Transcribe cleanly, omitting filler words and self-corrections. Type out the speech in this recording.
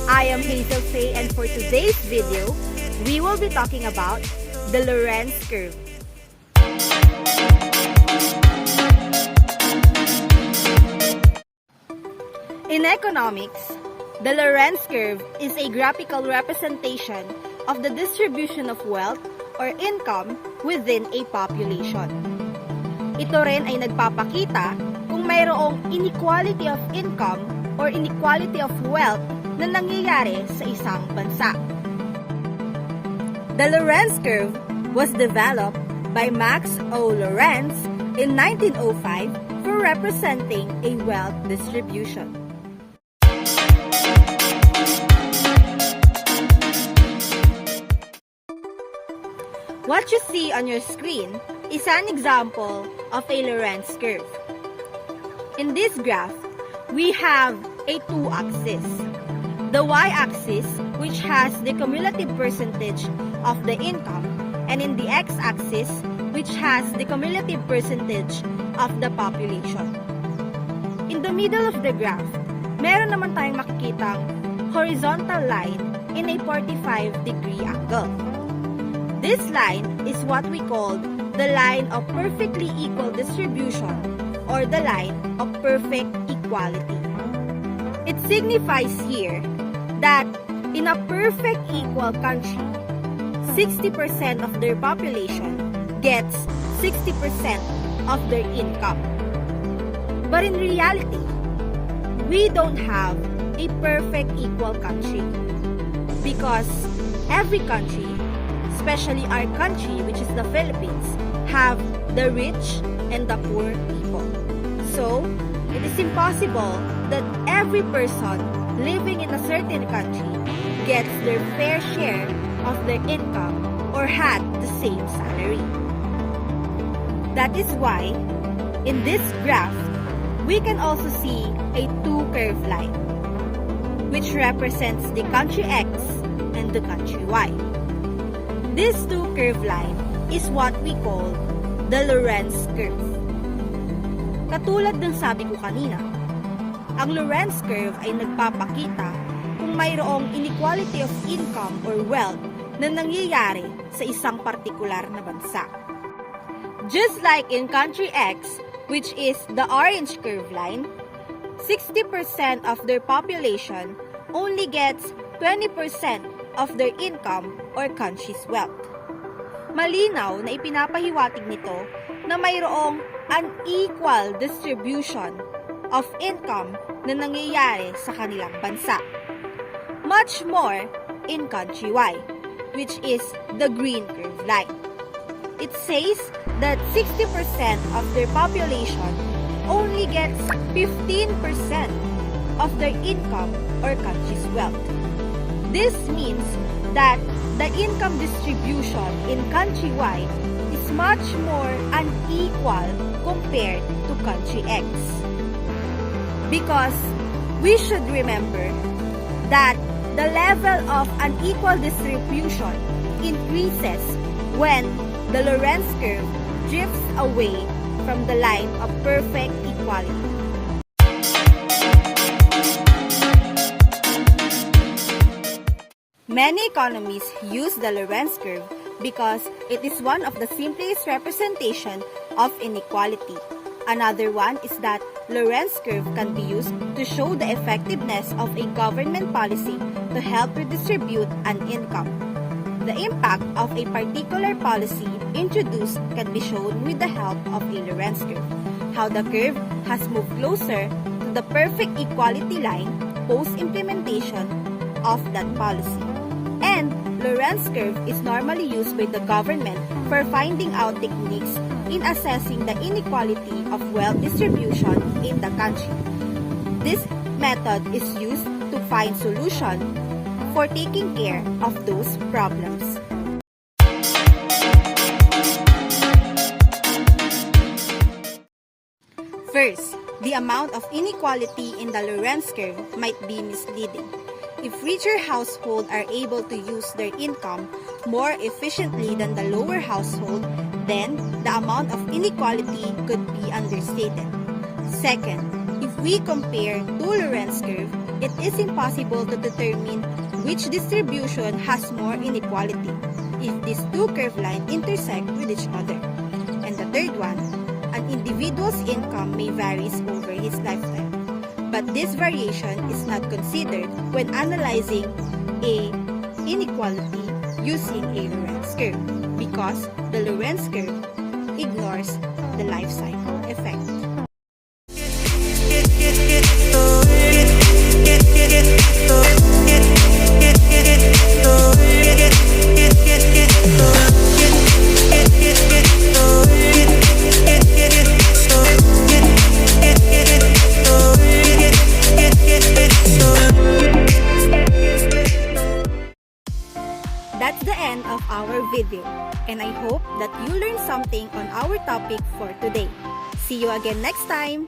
I am Hazel Faye, and for today's video, we will be talking about the Lorenz Curve. In economics, the Lorenz Curve is a graphical representation of the distribution of wealth or income within a population. Ito rin ay nagpapakita kung mayroong inequality of income or inequality of wealth na nangyayari sa isang bansa. The Lorenz Curve was developed by Max O. Lorenz in 1905 for representing a wealth distribution. What you see on your screen is an example of a Lorenz curve. In this graph, we have a two-axis. The y-axis, which has the cumulative percentage of the income, and in the x-axis, which has the cumulative percentage of the population. In the middle of the graph, meron naman tayong makikitang horizontal line in a 45-degree angle. This line is what we call the line of perfectly equal distribution or the line of perfect equality. It signifies here that in a perfect equal country, 60% of their population gets 60% of their income. But in reality, we don't have a perfect equal country because every country, especially our country, which is the Philippines, have the rich and the poor people. So, it is impossible that every person living in a certain country gets their fair share of their income or had the same salary. That is why, in this graph, we can also see a two-curve line, which represents the country X and the country Y. This two-curve line is what we call the Lorenz Curve. Katulad ng sabi ko kanina, ang Lorenz Curve ay nagpapakita kung mayroong inequality of income or wealth na nangyayari sa isang partikular na bansa. Just like in country X, which is the orange curve line, 60% of their population only gets 20% of their income or country's wealth. Malinaw na ipinapahiwatig nito na mayroong unequal distribution of income na nangyayari sa kanilang bansa. Much more in country Y, which is the green curve line. It says that 60% of their population only gets 15% of their income or country's wealth. This means that the income distribution in country Y is much more unequal compared to country X. Because we should remember that the level of unequal distribution increases when the Lorenz curve drifts away from the line of perfect equality. Many economists use the Lorenz curve because it is one of the simplest representation of inequality. Another one is that Lorenz curve can be used to show the effectiveness of a government policy to help redistribute an income. The impact of a particular policy introduced can be shown with the help of a Lorenz curve. How the curve has moved closer to the perfect equality line post-implementation of that policy. And Lorenz curve is normally used by the government for finding out techniques in assessing the inequality of wealth distribution in the country. This method is used to find solutions for taking care of those problems. First, the amount of inequality in the Lorenz curve might be misleading. If richer households are able to use their income more efficiently than the lower household, then the amount of inequality could be understated. Second, if we compare two Lorenz curves, it is impossible to determine which distribution has more inequality if these two curve lines intersect with each other. And the third one, an individual's income may vary over his lifetime, but this variation is not considered when analyzing a inequality using a Lorenz curve because the Lorenz curve ignores the life cycle effect. That's the end of our video, and I hope that you learned something on our topic for today. See you again next time!